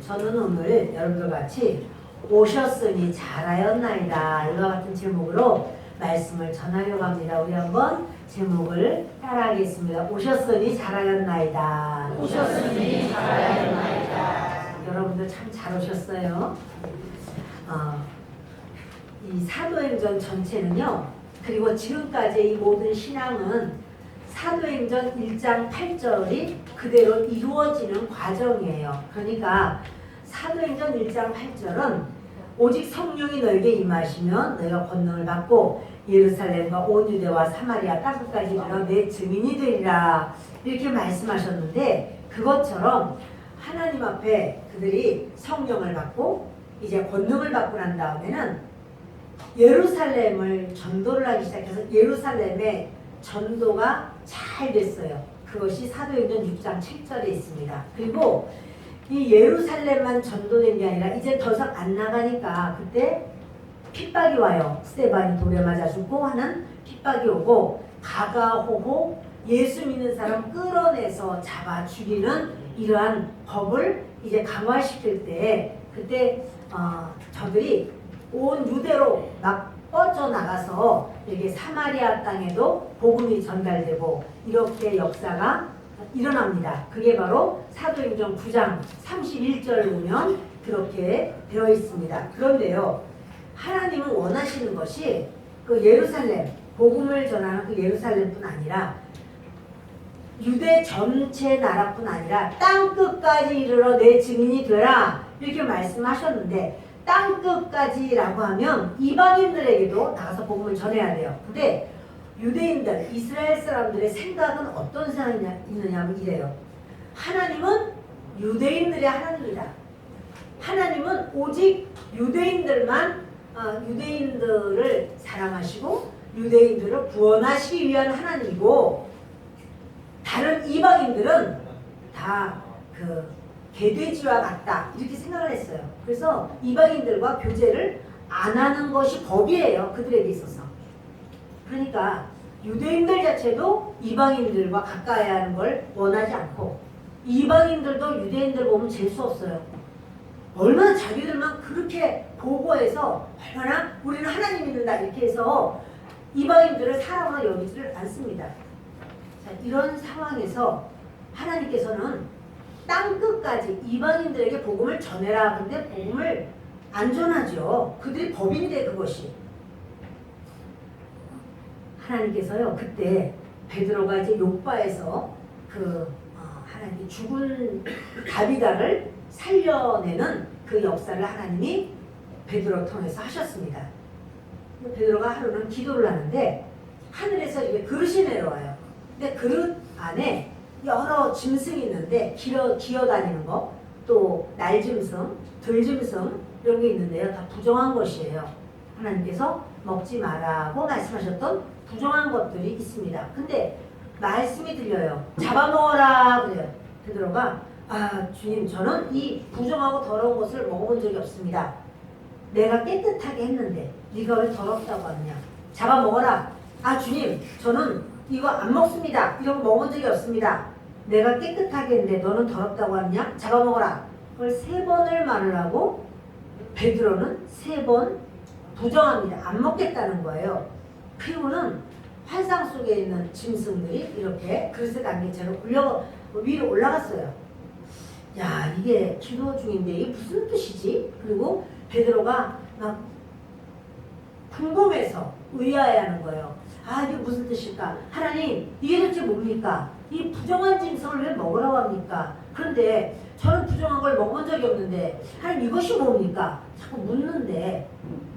저는 오늘 여러분들과 같이 오셨으니 잘하였나이다 이와 같은 제목으로 말씀을 전하려고 합니다. 우리 한번 제목을 따라하겠습니다. 오셨으니 잘하였나이다. 오셨으니 잘하였나이다. 여러분들 참 잘 오셨어요. 이 사도행전 전체는요, 그리고 지금까지 이 모든 신앙은 사도행전 1장 8절이 그대로 이루어지는 과정이에요. 그러니까 사도행전 1장 8절은 오직 성령이 너에게 임하시면 너희가 권능을 받고 예루살렘과 온 유대와 사마리아 땅끝까지 이르러 내 증인이 되리라 이렇게 말씀하셨는데, 그것처럼 하나님 앞에 그들이 성령을 받고 이제 권능을 받고 난 다음에는 예루살렘을 전도를 하기 시작해서 예루살렘의 전도가 잘 됐어요. 그것이 사도행전 6장 7절에 있습니다. 그리고 이 예루살렘만 전도된 게 아니라 이제 더 이상 안 나가니까 그때 핍박이 와요. 스데반이 돌에 맞아 죽고 하는 핍박이 오고, 가가호호 예수 믿는 사람 끌어내서 잡아 죽이는 이러한 법을 이제 강화시킬 때, 그때 저들이 온 유대로 막 뻗어나가서 이렇게 사마리아 땅에도 복음이 전달되고 이렇게 역사가 일어납니다. 그게 바로 사도행전 9장 31절 보면 그렇게 되어 있습니다. 그런데요, 하나님은 원하시는 것이 그 예루살렘, 복음을 전하는 그 예루살렘뿐 아니라 유대 전체 나라뿐 아니라 땅끝까지 이르러 내 증인이 되라 이렇게 말씀하셨는데, 땅끝까지라고 하면 이방인들에게도 나가서 복음을 전해야 돼요. 근데 유대인들, 이스라엘 사람들의 생각은 어떤 생각이 있느냐면 이래요. 하나님은 유대인들의 하나님이다. 하나님은 오직 유대인들만 유대인들을 사랑하시고 유대인들을 구원하시기 위한 하나님이고, 다른 이방인들은 다 개돼지와 같다 이렇게 생각을 했어요. 그래서 이방인들과 교제를 안 하는 것이 법이에요, 그들에게 있어서. 그러니까 유대인들 자체도 이방인들과 가까이 하는 걸 원하지 않고, 이방인들도 유대인들 보면 재수 없어요. 얼마나 자기들만 그렇게 보고해서 얼마나 우리는 하나님 믿는다 이렇게 해서 이방인들을 사랑으로 여기지를 않습니다. 자, 이런 상황에서 하나님께서는 땅끝까지 이방인들에게 복음을 전해라. 근데 복음을 안 전하죠. 그들이 법인데 그것이. 하나님께서요, 그때 베드로가 이제 욥바에서 하나님이 죽은 다비다를 살려내는 그 역사를 하나님이 베드로 통해서 하셨습니다. 베드로가 하루는 기도를 하는데 하늘에서 이렇게 그릇이 내려와요. 근데 그릇 안에 여러 짐승이 있는데 기어다니는 거, 또 날짐승, 들짐승 이런 게 있는데요. 다 부정한 것이에요. 하나님께서 먹지 말라고 말씀하셨던 부정한 것들이 있습니다. 근데 말씀이 들려요. 잡아먹어라 그래요. 베드로가 주님, 저는 이 부정하고 더러운 것을 먹어본 적이 없습니다. 내가 깨끗하게 했는데 네가 왜 더럽다고 하느냐. 잡아먹어라. 주님, 저는 이거 안 먹습니다. 이런 거 먹은 적이 없습니다. 내가 깨끗하게 했는데 너는 더럽다고 하느냐? 잡아먹어라. 그걸 3번을 말을 하고 베드로는 3번 부정합니다. 안 먹겠다는 거예요. 그리고는 환상 속에 있는 짐승들이 이렇게 그릇에 담긴 채로 위로 올라갔어요. 야, 이게 기도 중인데 이게 무슨 뜻이지? 그리고 베드로가 막 궁금해서 의아해하는 거예요. 이게 무슨 뜻일까? 하나님, 이게 도대체 뭡니까? 이 부정한 짐승을 왜 먹으라고 합니까? 그런데 저는 부정한 걸 먹은 적이 없는데 하나님, 이것이 뭡니까? 자꾸 묻는데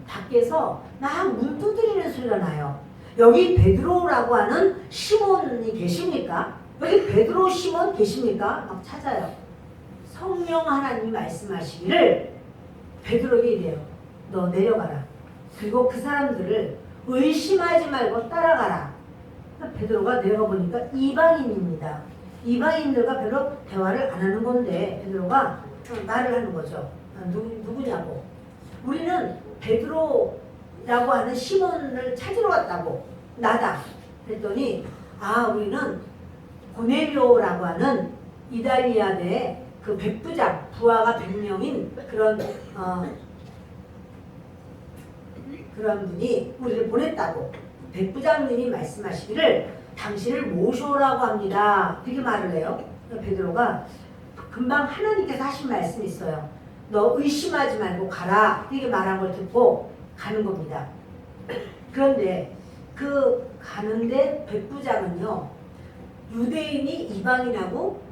밖에서 막 문 두드리는 소리가 나요. 여기 베드로라고 하는 시몬이 계십니까? 여기 베드로 시몬 계십니까? 막 찾아요. 성령 하나님이 말씀하시기를 베드로에게 이래요. 너 내려가라. 그리고 그 사람들을 의심하지 말고 따라가라. 베드로가 내려가 보니까 이방인입니다. 이방인들과 별로 대화를 안 하는 건데 베드로가 말을 하는 거죠. 누구냐고. 우리는 베드로라고 하는 시몬을 찾으러 왔다고. 나다. 그랬더니 우리는 고넬료라고 하는 이달리아의 그 백부장 부하가 100명인 그런 분이 우리를 보냈다고 백부장님이 말씀하시기를 당신을 모셔오라고 합니다. 그렇게 말을 해요. 베드로가 금방 하나님께서 하신 말씀이 있어요. 너 의심하지 말고 가라. 이렇게 말한 걸 듣고 가는 겁니다. 그런데 그 가는데 백부장은요. 유대인이 이방인하고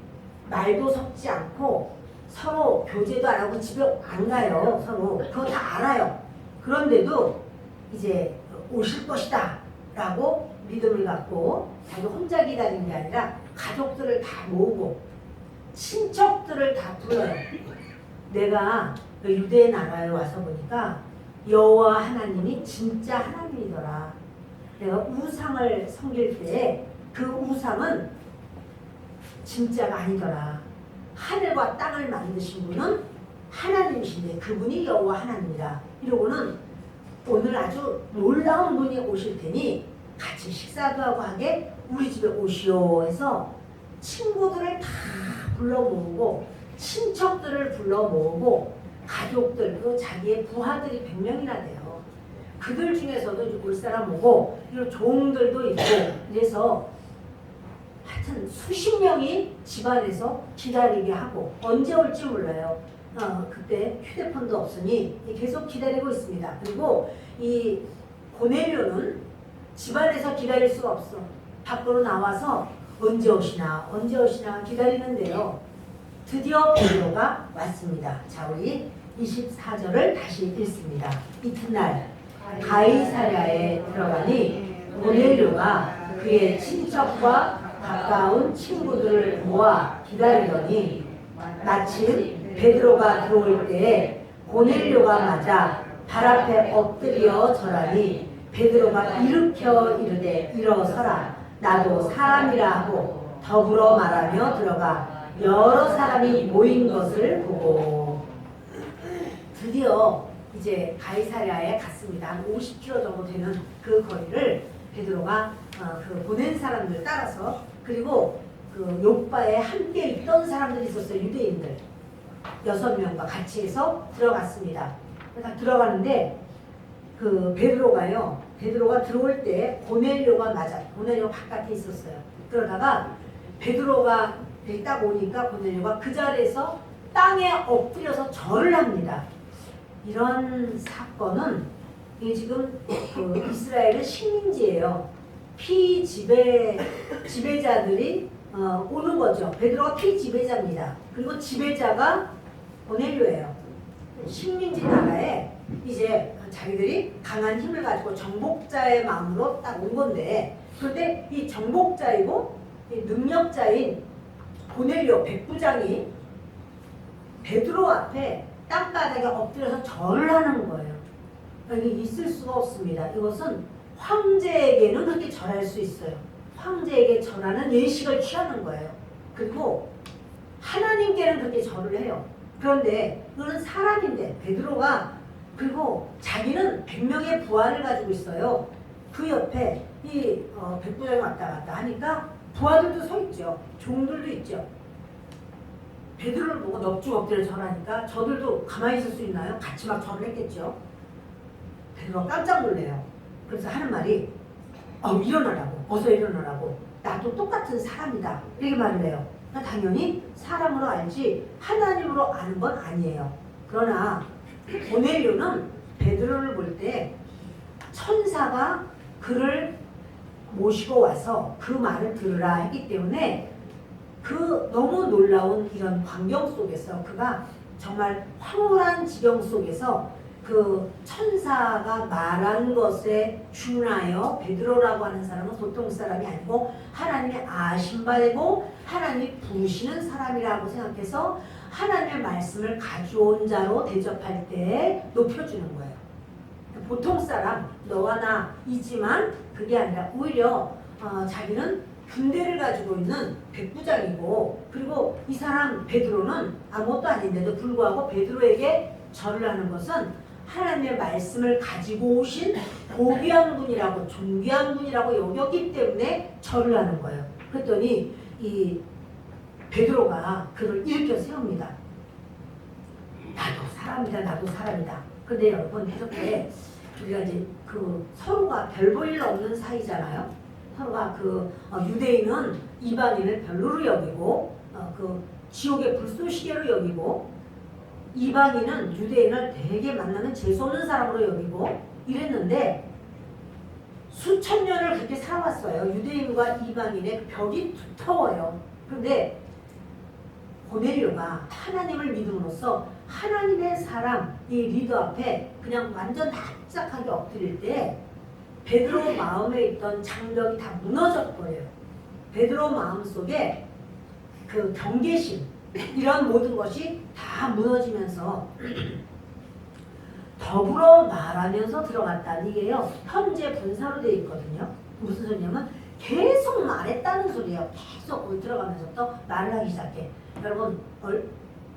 말도 섞지 않고 서로 교제도 안 하고 집에 안 가요. 서로 그거 다 알아요. 그런데도 이제 오실 것이다 라고 믿음을 갖고 자기 혼자 기다리는 게 아니라 가족들을 다 모으고 친척들을 다 불러요. 내가 유대 나라에 와서 보니까 여호와 하나님이 진짜 하나님이더라. 내가 우상을 섬길 때 그 우상은 진짜가 아니더라. 하늘과 땅을 만드신 분은 하나님이신데 그분이 여호와 하나님이다. 이러고는 오늘 아주 놀라운 분이 오실 테니 같이 식사도 하고 하게 우리 집에 오시오 해서 친구들을 다 불러 모으고 친척들을 불러 모으고 가족들, 그 자기의 부하들이 100명이나 돼요. 그들 중에서도 이제 올 사람 오고 이런 종들도 있고 그래서 하여튼 수십 명이 집안에서 기다리게 하고 언제 올지 몰라요. 그때 휴대폰도 없으니 계속 기다리고 있습니다. 그리고 이 고넬료는 집안에서 기다릴 수가 없어. 밖으로 나와서 언제 오시나 기다리는데요. 드디어 베드로가 왔습니다. 자, 우리 24절을 다시 읽습니다. 이튿날 가이사랴에 들어가니 고넬료가 그의 친척과 가까운 친구들을 모아 기다리더니 마침 베드로가 들어올 때에 고넬료가 맞아 발 앞에 엎드려 절하니 베드로가 일으켜 이르되 일어서라 나도 사람이라 하고 더불어 말하며 들어가 여러 사람이 모인 것을 보고 드디어 이제 가이사랴에 갔습니다. 한 50km 정도 되는 그 거리를 베드로가 그 보낸 사람들 따라서 그리고 그 요바에 함께 있던 사람들이 있었어요. 유대인들 6명과 같이 해서 들어갔습니다. 그러니까 들어가는데 그 베드로가 들어올 때 고넬료가 고넬료가 바깥에 있었어요. 그러다가 베드로가 딱 오니까 고넬료가 그 자리에서 땅에 엎드려서 절을 합니다. 이런 사건은 이게 지금 그 이스라엘은 식민지예요. 지배자들이 오는 거죠. 베드로가 피지배자입니다. 그리고 지배자가 고넬료예요. 식민지 나라에 이제 자기들이 강한 힘을 가지고 정복자의 마음으로 딱 온 건데 그런데 이 정복자이고 이 능력자인 고넬료 백부장이 베드로 앞에 땅바닥에 엎드려서 절을 하는 거예요. 이게 있을 수가 없습니다. 이것은 황제에게는 그렇게 절할 수 있어요. 황제에게 절하는 예식을 취하는 거예요. 그리고 하나님께는 그렇게 절을 해요. 그런데 이거는 사람인데 베드로가 그리고 자기는 100명의 부하를 가지고 있어요. 그 옆에 이 백부장이 왔다 갔다 하니까 부하들도 서 있죠. 종들도 있죠. 베드로를 보고 넙죽 엎드려 절하니까 저들도 가만히 있을 수 있나요? 같이 막 절을 했겠죠. 베드로가 깜짝 놀래요. 그래서 하는 말이 일어나라고, 어서 일어나라고. 나도 똑같은 사람이다. 이렇게 말을 해요. 그러니까 당연히 사람으로 알지 하나님으로 아는 건 아니에요. 그러나 고넬료는 베드로를 볼 때 천사가 그를 모시고 와서 그 말을 들으라 했기 때문에 그 너무 놀라운 이런 광경 속에서 그가 정말 황홀한 지경 속에서 그 천사가 말한 것에 준하여 베드로라고 하는 사람은 보통 사람이 아니고 하나님의 아신 바되고 하나님이 부르시는 사람이라고 생각해서 하나님의 말씀을 가져온 자로 대접할 때 높여주는 거예요. 보통 사람 너와 나이지만 그게 아니라 오히려 자기는 군대를 가지고 있는 백부장이고 그리고 이 사람 베드로는 아무것도 아닌데도 불구하고 베드로에게 절을 하는 것은 하나님의 말씀을 가지고 오신 고귀한 분이라고 존귀한 분이라고 여겼기 때문에 절을 하는 거예요. 그랬더니 이 베드로가 그를 일으켜 세웁니다. 나도 사람이다, 나도 사람이다. 근데 여러분 이렇게 우리가 이제 그 서로가 별 볼 일 없는 사이잖아요. 서로가 유대인은 이방인을 별로로 여기고 그 지옥의 불쏘시개로 여기고 이방인은 유대인을 되게 만나는 재수없는 사람으로 여기고 이랬는데 수천 년을 그렇게 살아왔어요. 유대인과 이방인의 벽이 두터워요. 그런데 고넬료가 하나님을 믿음으로써 하나님의 사람 이 리더 앞에 그냥 완전 납작하게 엎드릴 때 베드로 마음에 있던 장벽이 다 무너졌거든요. 베드로 마음속에 그 경계심 이런 모든 것이 다 무너지면서 더불어 말하면서 들어갔다는 이게요. 현재 분사로 되어 있거든요. 무슨 소리냐면 계속 말했다는 소리예요. 계속 들어가면서 또 말을 하기 시작해. 여러분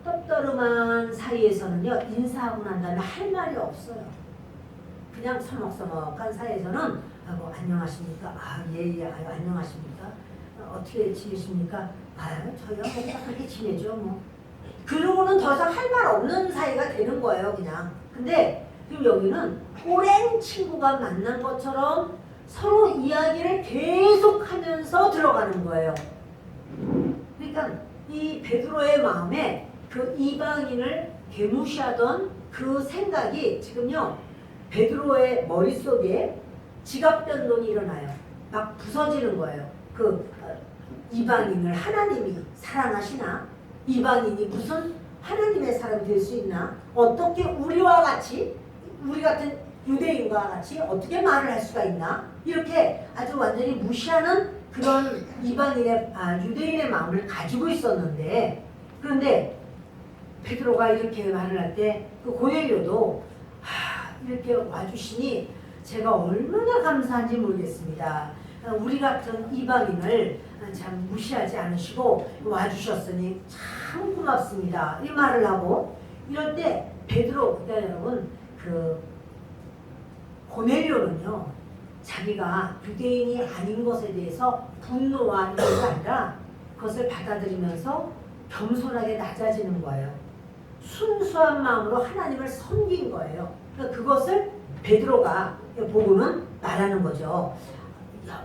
떡떠름한 사이에서는요. 인사하고 난 다음에 할 말이 없어요. 그냥 서먹서먹한 사이에서는 뭐 안녕하십니까? 예예 안녕하십니까? 어떻게 지내십니까? 저희가 뭐 그렇게 지내죠 뭐. 그러고는 더 이상 할 말 없는 사이가 되는 거예요 그냥. 근데 지금 여기는 오랜 친구가 만난 것처럼 서로 이야기를 계속하면서 들어가는 거예요. 그러니까 이 베드로의 마음에 그 이방인을 개무시하던 그 생각이 지금요 베드로의 머릿속에 지각변동이 일어나요. 막 부서지는 거예요. 이방인을 하나님이 사랑하시나? 이방인이 무슨 하나님의 사람이 될 수 있나? 어떻게 우리와 같이 우리 같은 유대인과 같이 어떻게 말을 할 수가 있나? 이렇게 아주 완전히 무시하는 그런 유대인의 마음을 가지고 있었는데 그런데 베드로가 이렇게 말을 할 때 그 고넬료도 이렇게 와주시니 제가 얼마나 감사한지 모르겠습니다. 우리 같은 이방인을 참 무시하지 않으시고 와주셨으니 참 고맙습니다. 이 말을 하고 이럴 때 베드로 그때 여러분 고넬료는요 자기가 유대인이 아닌 것에 대해서 분노와 이런 게 아니라 그것을 받아들이면서 겸손하게 낮아지는 거예요. 순수한 마음으로 하나님을 섬긴 거예요. 그러니까 그것을 베드로가 보고는 말하는 거죠.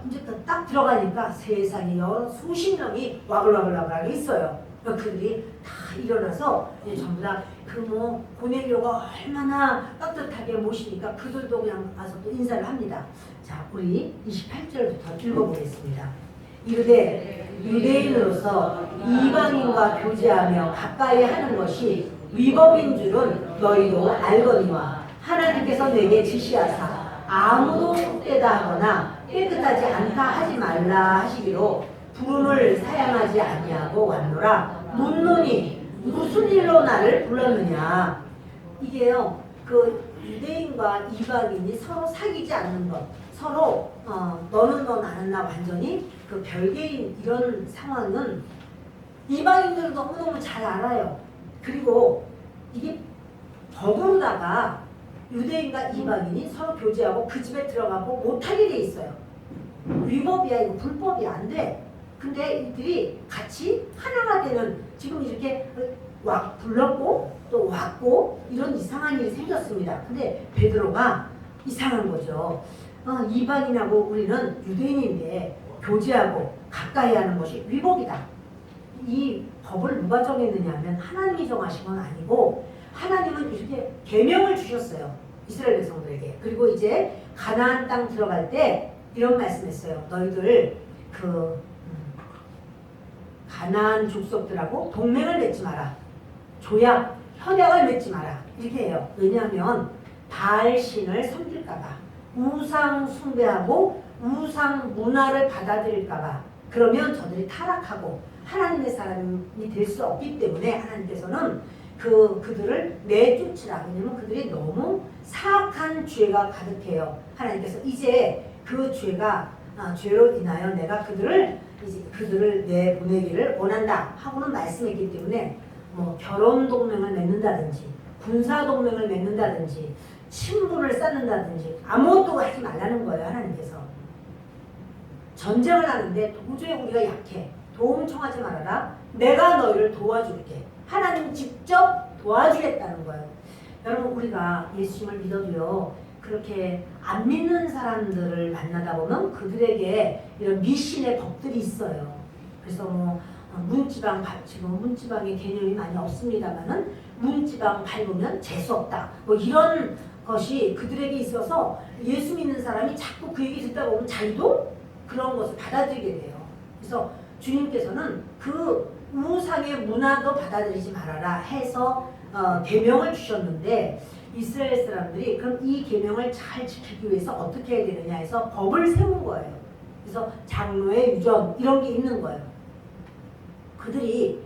이제 딱 들어가니까 세상에 여러 수십 명이 와글와글와글 있어요. 그들이 다 일어나서 이제 전부 다 고넬료가 얼마나 따뜻하게 모시니까 그들도 그냥 와서 또 인사를 합니다. 자, 우리 28절부터 읽어보겠습니다. 이르되 유대인으로서 이방인과 교제하며 가까이 하는 것이 위법인 줄은 너희도 알거니와 하나님께서 내게 지시하사 아무도 헛되다 하거나 깨끗하지 않다 하지 말라 하시기로 부름을 사양하지 아니하고 왔노라. 묻노니 무슨 일로 나를 불렀느냐. 이게요 유대인과 이방인이 서로 사귀지 않는 것, 서로 너는 너 나는 나 완전히 별개인 이런 상황은 이방인들은 너무너무 잘 알아요. 그리고 이게 더불다가 유대인과 이방인이 서로 교제하고 그 집에 들어가고 못하게 돼 있어요. 위법이야, 이거 불법이 안 돼. 근데 이들이 같이 하나가 되는, 지금 이렇게 불렀고 또 왔고 이런 이상한 일이 생겼습니다. 근데 베드로가 이상한 거죠. 이방인하고 우리는 유대인인데 교제하고 가까이 하는 것이 위법이다. 이 법을 누가 정했느냐 하면 하나님이 정하신 건 아니고 하나님은 이렇게 계명을 주셨어요. 이스라엘 백성들에게. 그리고 이제 가나안 땅 들어갈 때 이런 말씀했어요. 너희들 가나안 족속들하고 동맹을 맺지 마라. 조약, 협약을 맺지 마라. 이렇게 해요. 왜냐하면 바알신을 섬길까봐, 우상 숭배하고 우상 문화를 받아들일까봐, 그러면 저들이 타락하고 하나님의 사람이 될 수 없기 때문에 하나님께서는 그들을 내쫓으라. 왜냐면 그들이 너무 사악한 죄가 가득해요. 하나님께서 이제 그 죄로 인하여 내가 그들을 내보내기를 원한다 하고는 말씀했기 때문에 결혼 동맹을 맺는다든지 군사 동맹을 맺는다든지 친분을 쌓는다든지 아무것도 하지 말라는 거예요. 하나님께서 전쟁을 하는데 도저히 우리가 약해, 도움 청하지 말아라. 내가 너희를 도와줄게. 하나님 직접 도와주겠다는 거예요. 여러분 우리가 예수님을 믿어도요. 그렇게 안 믿는 사람들을 만나다 보면 그들에게 이런 미신의 법들이 있어요. 그래서 뭐 문지방 지금 문지방의 개념이 많이 없습니다만은 문지방 밟으면 재수 없다. 뭐 이런 것이 그들에게 있어서 예수 믿는 사람이 자꾸 그 얘기 듣다 보면 자기도 그런 것을 받아들이게 돼요. 그래서 주님께서는 그 우상의 문화도 받아들이지 말아라 해서 계명을 주셨는데 이스라엘 사람들이 그럼 이 계명을 잘 지키기 위해서 어떻게 해야 되느냐 해서 법을 세운 거예요. 그래서 장로의 유전 이런 게 있는 거예요. 그들이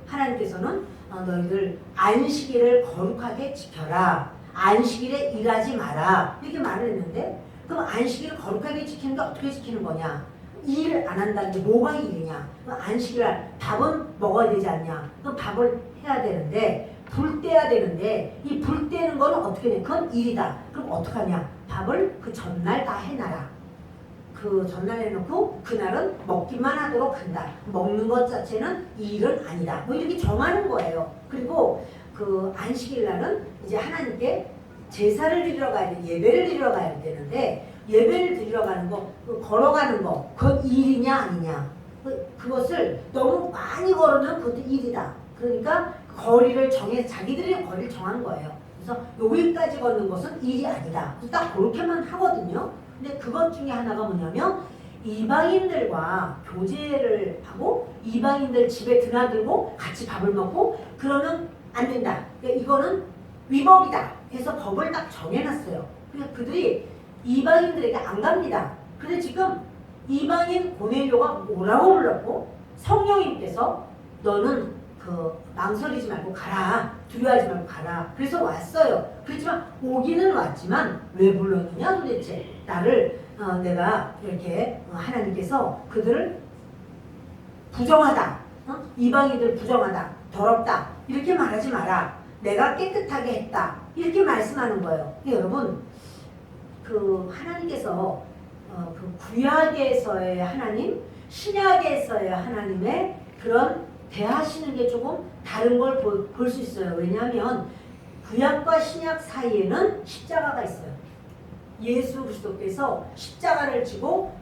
하나님께서는 너희들 안식일을 거룩하게 지켜라. 안식일에 일하지 마라. 이렇게 말을 했는데 그럼 안식일을 거룩하게 지키는 게 어떻게 지키는 거냐? 일 안 한다는 게 뭐가 일이냐? 그럼 안식일날 밥은 먹어야 되지 않냐? 그럼 밥을 해야 되는데 불 떼야 되는데 이 불 떼는 거는 어떻게 돼? 그건 일이다. 그럼 어떡하냐? 밥을 그 전날 다 해놔라. 그 전날 해놓고 그날은 먹기만 하도록 한다. 먹는 것 자체는 일은 아니다. 뭐 이렇게 정하는 거예요. 그리고 그 안식일 날은 이제 하나님께 제사를 드리러 가야 돼. 예배를 드리러 가야 되는데 예배를 드리러 가는 거, 걸어가는 거, 그건 일이냐 아니냐. 그것을 너무 많이 걸으면 그것도 일이다. 그러니까 거리를 자기들이 거리를 정한 거예요. 그래서 여기까지 걷는 것은 일이 아니다. 딱 그렇게만 하거든요. 근데 그것 중에 하나가 뭐냐면 이방인들과 교제를 하고 이방인들 집에 드나들고 같이 밥을 먹고 그러면 안 된다. 그러니까 이거는 위법이다 해서 법을 딱 정해놨어요. 그러니까 그들이 이방인들에게 안 갑니다. 근데 지금 이방인 고넬료가 뭐라고 불렀고 성령님께서 너는 망설이지 말고 가라. 두려워하지 말고 가라. 그래서 왔어요. 그렇지만 오기는 왔지만 왜 불렀느냐 도대체. 나를 내가 이렇게 하나님께서 그들을 부정하다. 이방인들 부정하다. 더럽다. 이렇게 말하지 마라. 내가 깨끗하게 했다. 이렇게 말씀하는 거예요. 여러분 하나님께서 구약에서의 하나님, 신약에서의 하나님의 그런 대하시는 게 조금 다른 걸 볼 수 있어요. 왜냐하면 구약과 신약 사이에는 십자가가 있어요. 예수 그리스도께서 십자가를 지고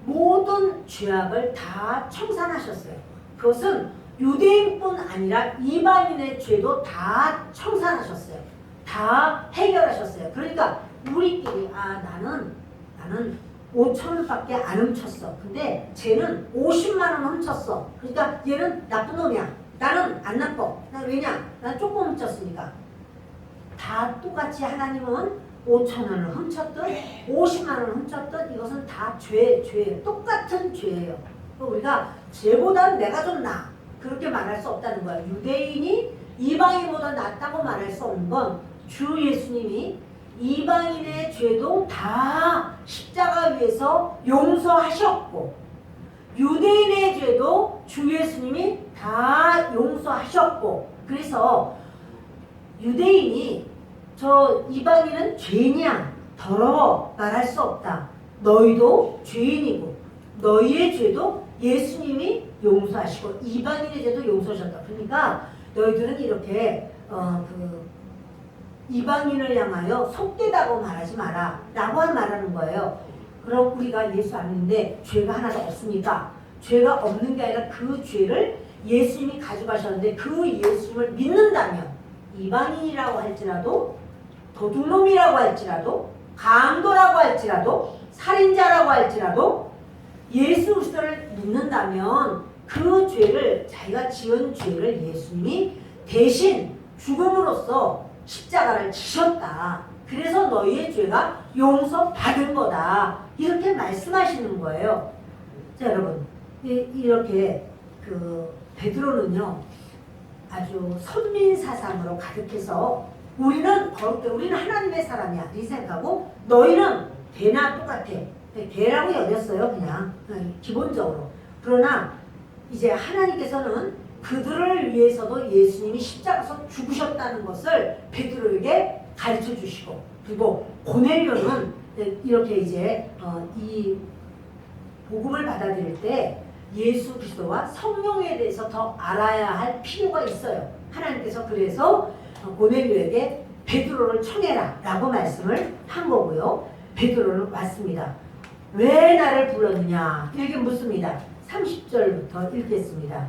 모든 죄악을 다 청산하셨어요. 그것은 유대인뿐 아니라 이방인의 죄도 다 청산하셨어요. 다 해결하셨어요. 그러니까 우리끼리 나는 5,000원밖에 안 훔쳤어. 근데 쟤는 50만 원 훔쳤어. 그러니까 얘는 나쁜 놈이야. 나는 안 나빠. 왜냐? 난 조금 훔쳤으니까. 다 똑같이 하나님은 5,000원을 훔쳤든 50만 원을 훔쳤든 이것은 다 죄예요. 똑같은 죄예요. 우리가 쟤보다는 내가 좀 나아. 그렇게 말할 수 없다는 거야. 유대인이 이방인보다 낫다고 말할 수 없는 건 주 예수님이 이방인의 죄도 다 십자가 위에서 용서하셨고 유대인의 죄도 주 예수님이 다 용서하셨고 그래서 유대인이 저 이방인은 죄냐 더러워 말할 수 없다. 너희도 죄인이고 너희의 죄도 예수님이 용서하시고 이방인의 죄도 용서하셨다. 그러니까 너희들은 이렇게 이방인을 향하여 속되다고 말하지 마라 라고 말하는 거예요. 그럼 우리가 예수 안 믿는데 죄가 하나도 없습니까? 죄가 없는 게 아니라 그 죄를 예수님이 가져가셨는데 그 예수님을 믿는다면 이방인이라고 할지라도 도둑놈이라고 할지라도 강도라고 할지라도 살인자라고 할지라도 예수 그리스도를 믿는다면 그 죄를 자기가 지은 죄를 예수님이 대신 죽음으로써 십자가를 지셨다. 그래서 너희의 죄가 용서받은 거다. 이렇게 말씀하시는 거예요. 자 여러분 이렇게 베드로는요 아주 선민사상으로 가득해서 우리는 거룩해 우리는 하나님의 사람이야 이 생각하고 너희는 개나 똑같아. 개라고 여겼어요. 그냥 기본적으로. 그러나 이제 하나님께서는 그들을 위해서도 예수님이 십자가에서 죽으셨다는 것을 베드로에게 가르쳐 주시고 그리고 고넬료는 이렇게 이제 이 복음을 받아들일 때 예수 그리스도와 성령에 대해서 더 알아야 할 필요가 있어요. 하나님께서 그래서 고넬료에게 베드로를 청해라 라고 말씀을 한 거고요. 베드로는 왔습니다. 왜 나를 불렀느냐 이렇게 묻습니다. 30절부터 읽겠습니다.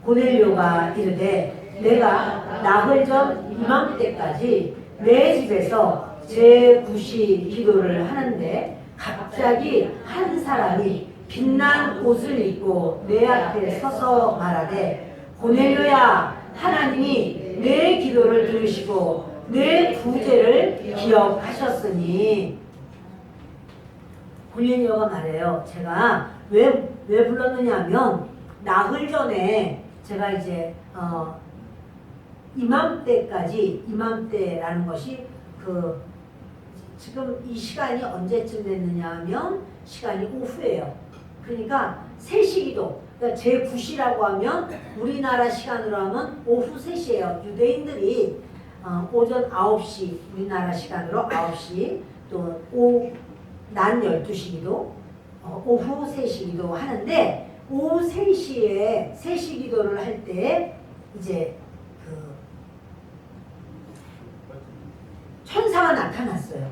고넬료가 이르되 내가 나흘 전 이맘때까지 내 집에서 제9시 기도를 하는데 갑자기 한 사람이 빛난 옷을 입고 내 앞에 서서 말하되 고넬료야 하나님이 내 기도를 들으시고 내 구제를 기억하셨으니. 고넬료가 말해요. 제가 왜 불렀느냐 하면 나흘 전에 제가 이제 이맘때라는 것이 지금 이 시간이 언제쯤 됐느냐 하면 시간이 오후예요. 그러니까 3시 기도, 그러니까 제9시라고 하면 우리나라 시간으로 하면 오후 3시예요. 유대인들이 오전 9시, 우리나라 시간으로 9시, 또 낮 12시 기도, 오후 3시 기도 하는데 오후 3시에 3시 기도를 할 때 이제 천사가 나타났어요.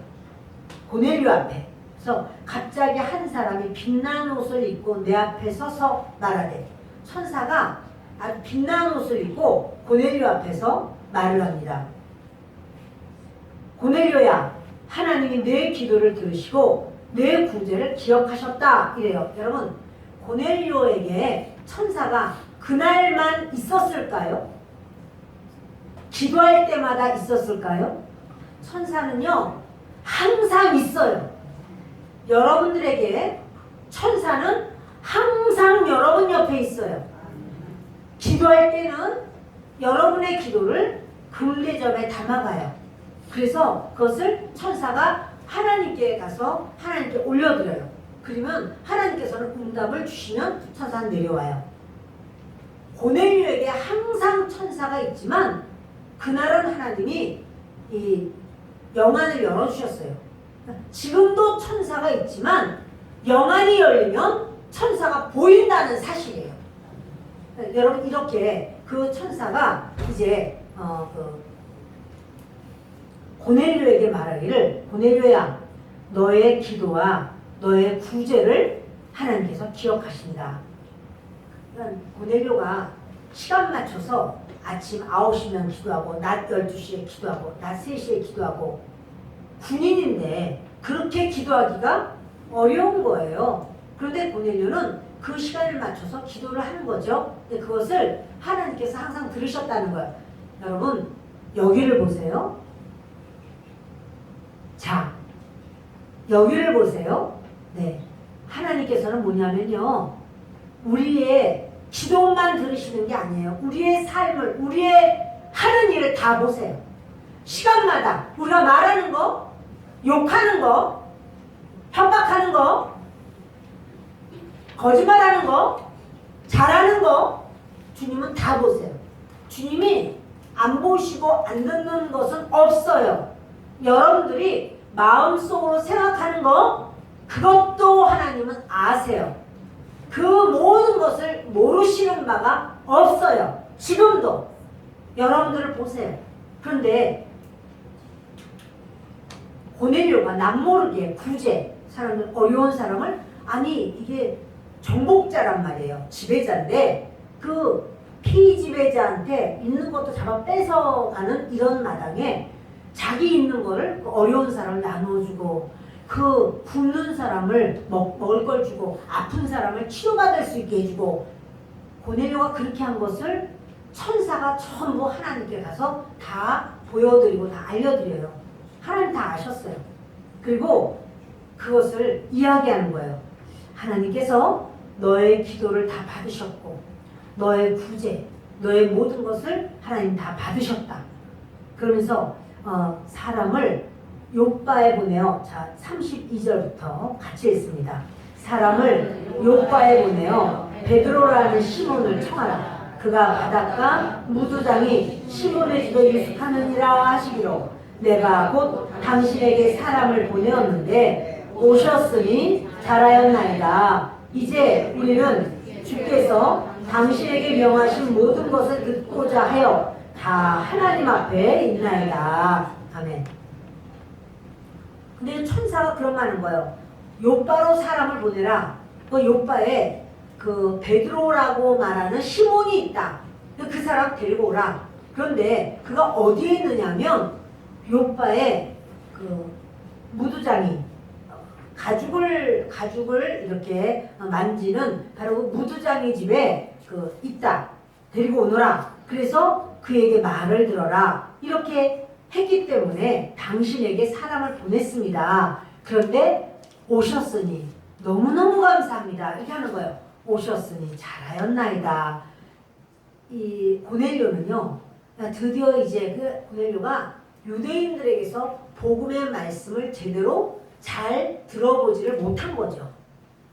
고넬료 앞에. 그래서 갑자기 한 사람이 빛난 옷을 입고 내 앞에 서서 말하되, 천사가 아주 빛난 옷을 입고 고넬료 앞에서 말을 합니다. 고넬료야, 하나님이 내 기도를 들으시고 내 구제를 기억하셨다 이래요. 여러분, 고넬료에게 천사가 그날만 있었을까요? 기도할 때마다 있었을까요? 천사는요 항상 있어요. 여러분들에게 천사는 항상 여러분 옆에 있어요. 기도할 때는 여러분의 기도를 금대접에 담아가요. 그래서 그것을 천사가 하나님께 가서 하나님께 올려드려요. 그러면 하나님께서는 응답을 주시면 천사는 내려와요. 고넬료에게 항상 천사가 있지만 그날은 하나님이 이 영안을 열어주셨어요. 지금도 천사가 있지만 영안이 열리면 천사가 보인다는 사실이에요. 여러분, 이렇게 그 천사가 이제 고넬료에게 말하기를, 고넬료야, 너의 기도와 너의 구제를 하나님께서 기억하신다. 그러니까 고넬료가 시간 맞춰서 아침 9시면 기도하고 낮 12시에 기도하고 낮 3시에 기도하고, 군인인데 그렇게 기도하기가 어려운 거예요. 그런데 고넬료는 그 시간을 맞춰서 기도를 하는 거죠. 근데 그것을 하나님께서 항상 들으셨다는 거예요. 여러분, 여기를 보세요. 자, 여기를 보세요. 네, 하나님께서는 뭐냐면요, 우리의 기도만 들으시는 게 아니에요. 우리의 삶을, 우리의 하는 일을 다 보세요. 시간마다 우리가 말하는 거, 욕하는 거, 협박하는 거, 거짓말하는 거, 잘하는 거, 주님은 다 보세요. 주님이 안 보시고 안 듣는 것은 없어요. 여러분들이 마음속으로 생각하는 거, 그것도 하나님은 아세요. 그 모든 것을 모르시는 바가 없어요. 지금도 여러분들을 보세요. 그런데 고넬료가 남모르게 구제, 사람들, 어려운 사람을, 아니 이게 정복자란 말이에요. 지배자인데 그 피지배자한테 있는 것도 잡아 뺏어가는 이런 마당에 자기 있는 거를 그 어려운 사람을 나눠주고, 그 굶는 사람을 먹을 걸 주고, 아픈 사람을 치료받을 수 있게 해주고, 고넬료가 그렇게 한 것을 천사가 전부 하나님께 가서 다 보여드리고 다 알려드려요. 하나님 다 아셨어요. 그리고 그것을 이야기하는 거예요. 하나님께서 너의 기도를 다 받으셨고 너의 구제, 너의 모든 것을 하나님 다 받으셨다. 그러면서 사람을 욥바에 보내어, 자 32절부터 같이 읽습니다. 사람을 욥바에 보내어 베드로라는 시몬을 청하라. 그가 바닷가 무두장이 시몬의 집에 유숙하느니라 하시기로 내가 곧 당신에게 사람을 보내었는데 오셨으니 잘하였나이다. 이제 우리는 주께서 당신에게 명하신 모든 것을 듣고자 하여 다 하나님 앞에 있나이다. 아멘. 근데 천사가 그런 말 하는 거예요. 요바로 사람을 보내라. 그 요바에 그 베드로라고 말하는 시몬이 있다. 그 사람 데리고 오라. 그런데 그가 어디에 있느냐면 요바에 그 무두장이 가죽을 이렇게 만지는 바로 그 무두장이 집에 그 있다. 데리고 오너라. 그래서 그에게 말을 들어라. 이렇게 했기 때문에 당신에게 사람을 보냈습니다. 그런데 오셨으니 너무너무 감사합니다. 이렇게 하는 거예요. 오셨으니 잘하였나이다. 이 고넬료는요, 드디어 이제 그 고넬료가 유대인들에게서 복음의 말씀을 제대로 잘 들어보지를 못한 거죠.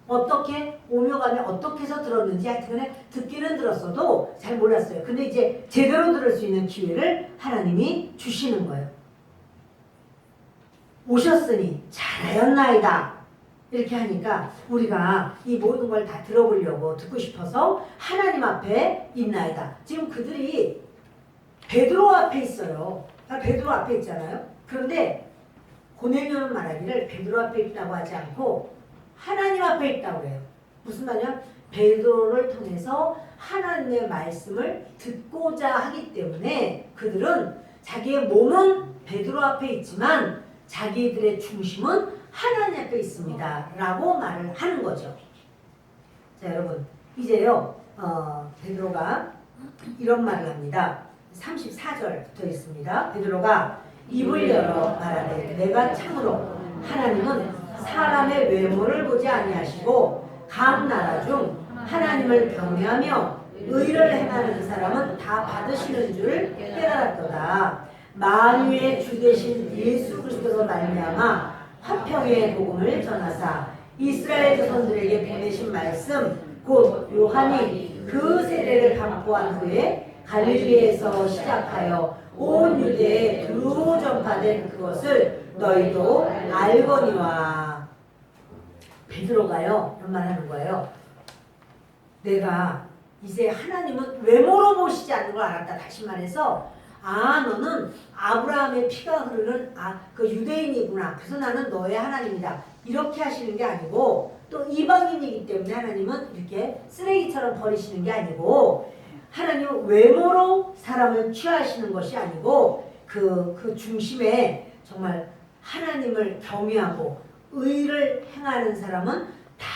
어떻게 오며 가며 어떻게 해서 들었는지 하여튼간에 듣기는 들었어도 잘 몰랐어요. 근데 이제 제대로 들을 수 있는 기회를 하나님이 주시는 거예요. 오셨으니 잘하였나이다. 이렇게 하니까 우리가 이 모든 걸 다 들어보려고 듣고 싶어서 하나님 앞에 있나이다. 지금 그들이 베드로 앞에 있어요. 베드로 앞에 있잖아요. 그런데 고넬료는 말하기를 베드로 앞에 있다고 하지 않고 하나님 앞에 있다고 해요. 무슨 말이냐? 베드로를 통해서 하나님의 말씀을 듣고자 하기 때문에 그들은 자기의 몸은 베드로 앞에 있지만 자기들의 중심은 하나님 앞에 있습니다. 라고 말을 하는 거죠. 자, 여러분 이제요 베드로가 이런 말을 합니다. 34절부터 있습니다. 베드로가 입을 열어 말하되 내가 참으로 하나님은 사람의 외모를 보지 아니하시고 각 나라 중 하나님을 경외하며 의를 행하는 사람은 다 받으시는 줄 깨달았도다. 만유의 주 되신 예수 그리스도로 말미암아 화평의 복음을 전하사 이스라엘 자손들에게 보내신 말씀 곧 요한이 그 세례를 감고한 후에 갈릴리에서 시작하여 온 유대에 두루 전파된 그것을 너희도 알거니와. 베드로가요 이런 말 하는 거예요. 내가 이제 하나님은 외모로 보시지 않는 걸 알았다. 다시 말해서 너는 아브라함의 피가 흐르는 그 유대인이구나. 그래서 나는 너의 하나님이다. 이렇게 하시는 게 아니고 또 이방인이기 때문에 하나님은 이렇게 쓰레기처럼 버리시는 게 아니고 하나님은 외모로 사람을 취하시는 것이 아니고 그 중심에 정말 하나님을 경외하고 의를 행하는 사람은 다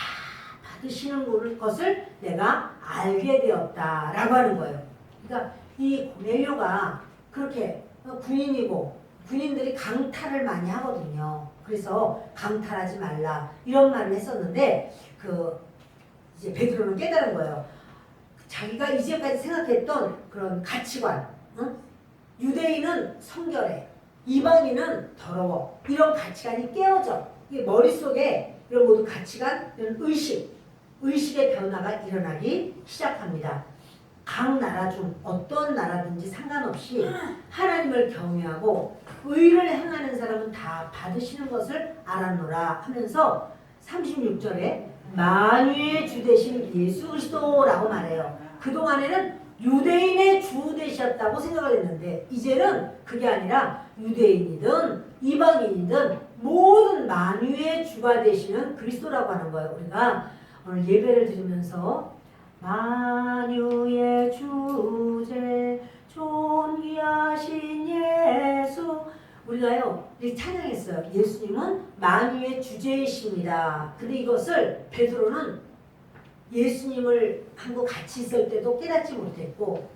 받으시는 것을 내가 알게 되었다라고 하는 거예요. 그러니까 이 고넬료가 그렇게 군인이고 군인들이 강탈을 많이 하거든요. 그래서 강탈하지 말라 이런 말을 했었는데 이제 베드로는 깨달은 거예요. 자기가 이제까지 생각했던 그런 가치관, 유대인은 성결해, 이방인은 더러워, 이런 가치관이 깨어져. 이게 머릿속에 이런 모든 가치관, 이런 의식의 변화가 일어나기 시작합니다. 각 나라 중 어떤 나라든지 상관없이 하나님을 경외하고 의를 행하는 사람은 다 받으시는 것을 알았노라 하면서 36절에 만유의 주 되신 예수 그리스도라고 말해요. 그동안에는 유대인의 주 되셨다고 생각을 했는데 이제는 그게 아니라 유대인이든 이방인이든 모든 만유의 주가 되시는 그리스도라고 하는 거예요. 우리가 오늘 예배를 드리면서 만유의 주제 존귀하신 예수 우리가요 이렇게 찬양했어요. 예수님은 만유의 주제이십니다. 근데 이것을 베드로는 예수님을 하고 같이 있을 때도 깨닫지 못했고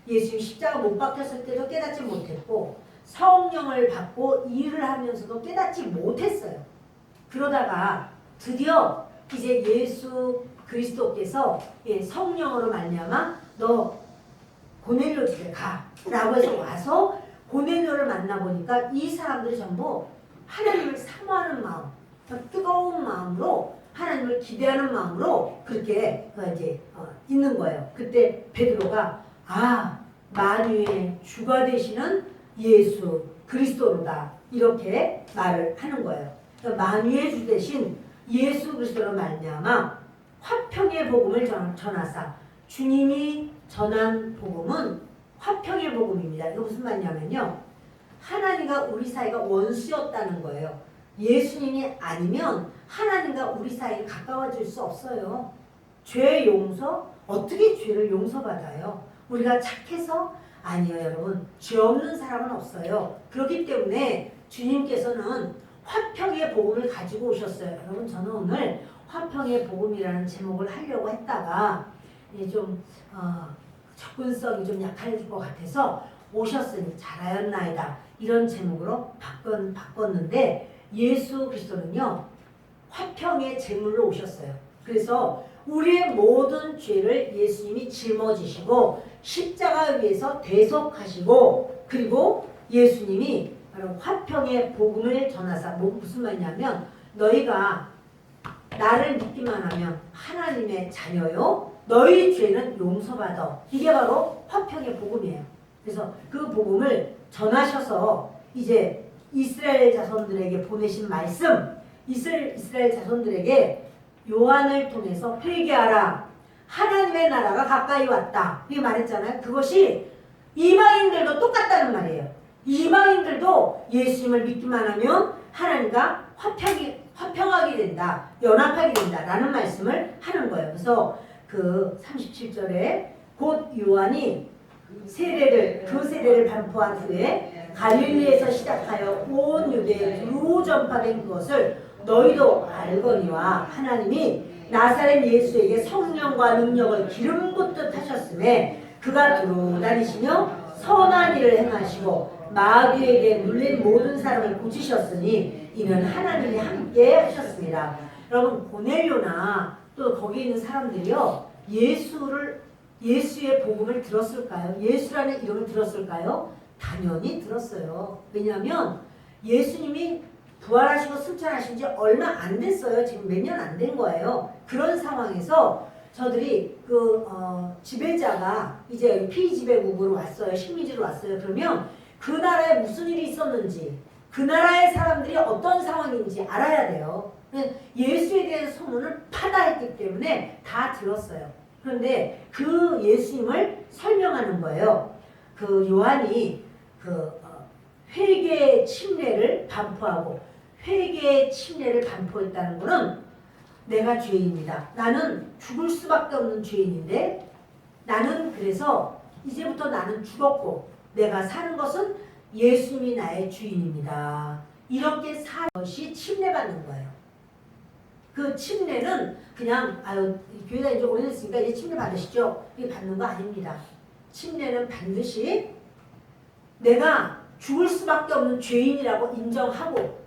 예수님 십자가 못 박혔을 때도 깨닫지 못했고 성령을 받고 일을 하면서도 깨닫지 못했어요. 그러다가 드디어 이제 예수 그리스도께서 성령으로 말미암아 너 고넬료 집에 가라고 해서 와서 고넬료를 만나보니까 이 사람들이 전부 하나님을 사모하는 마음, 뜨거운 마음으로 하나님을 기대하는 마음으로 그렇게 이제 있는 거예요. 그때 베드로가 만유의 주가 되시는 예수 그리스도로다 이렇게 말을 하는 거예요. 그러니까 만유의 주 되신 예수 그리스도로 말미암아 화평의 복음을 전하사. 주님이 전한 복음은 화평의 복음입니다. 이거 무슨 말이냐면요. 하나님과 우리 사이가 원수였다는 거예요. 예수님이 아니면 하나님과 우리 사이가 가까워질 수 없어요. 죄 용서? 어떻게 죄를 용서받아요? 우리가 착해서? 아니요, 여러분. 죄 없는 사람은 없어요. 그렇기 때문에 주님께서는 화평의 복음을 가지고 오셨어요. 여러분, 저는 오늘 화평의 복음이라는 제목을 하려고 했다가 좀 접근성이 좀 약할 것 같아서 오셨으니 잘하였나이다. 이런 제목으로 바꿨는데 예수 그리스도는요. 화평의 제물로 오셨어요. 그래서 우리의 모든 죄를 예수님이 짊어지시고 십자가 위에서 대속하시고 그리고 예수님이 바로 화평의 복음을 전하사 무슨 말이냐면 너희가 나를 믿기만 하면 하나님의 자녀요. 너희 죄는 용서받아. 이게 바로 화평의 복음이에요. 그래서 그 복음을 전하셔서 이제 이스라엘 자손들에게 보내신 말씀, 이스라엘 자손들에게 요한을 통해서 회개하라. 하나님의 나라가 가까이 왔다. 이렇게 말했잖아요. 그것이 이방인들도 똑같다는 말이에요. 이방인들도 예수님을 믿기만 하면 하나님과 화평하게 된다. 연합하게 된다. 라는 말씀을 하는 거예요. 그래서 그 37절에 곧 요한이 그 세례를 반포한 후에 갈릴리에서 시작하여 온 유대에 두루 전파된 그것을 너희도 알거니와 하나님이 나사렛 예수에게 성령과 능력을 기름 붓듯 하셨음에 그가 두루 다니시며 선한 일을 행하시고 마귀에게 눌린 모든 사람을 고치셨으니 이는 하나님이 함께 하셨습니다. 여러분 고넬료나 또 거기 있는 사람들이요 예수의 복음을 들었을까요? 예수라는 이름을 들었을까요? 당연히 들었어요. 왜냐하면 예수님이 부활하시고 승천하신 지 얼마 안 됐어요. 지금 몇 년 안 된 거예요. 그런 상황에서 저들이 지배자가 이제 피지배국으로 왔어요. 식민지로 왔어요. 그러면 그 나라에 무슨 일이 있었는지 그 나라의 사람들이 어떤 상황인지 알아야 돼요. 예수에 대한 소문을 파다했기 때문에 다 들었어요. 그런데 그 예수님을 설명하는 거예요. 그 요한이 회개의 침례를 반포하고 회개의 침례를 반포했다는 것은 내가 죄인이다. 나는 죽을 수밖에 없는 죄인인데 나는 그래서 이제부터 나는 죽었고 내가 사는 것은 예수님이 나의 주인입니다. 이렇게 사는 것이 침례받는 거예요. 그 침례는 그냥 교회가 이제 오래됐으니까 이제 침례 받으시죠. 이게 받는 거 아닙니다. 침례는 반드시 내가 죽을 수밖에 없는 죄인이라고 인정하고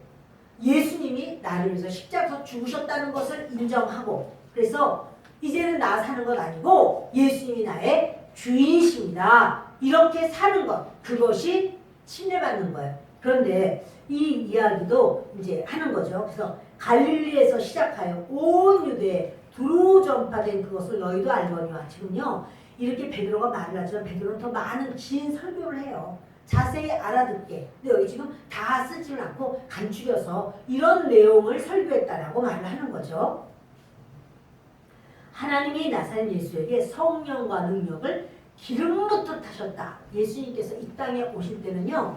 예수님이 나를 위해서 십자가에서 죽으셨다는 것을 인정하고 그래서 이제는 나 사는 것 아니고 예수님이 나의 주인이십니다. 이렇게 사는 것 그것이 침례받는 거예요. 그런데 이 이야기도 이제 하는 거죠. 그래서 갈릴리에서 시작하여 온 유대에 두루 전파된 그것을 너희도 알거니와 지금요 이렇게 베드로가 말을 하지만 베드로는 더 많은 긴 설교를 해요. 자세히 알아듣게. 근데 여기 지금 다 쓰지는 않고 간추려서 이런 내용을 설교했다라고 말을 하는 거죠. 하나님이 나사렛 예수에게 성령과 능력을 기름 붓듯 하셨다. 예수님께서 이 땅에 오실 때는요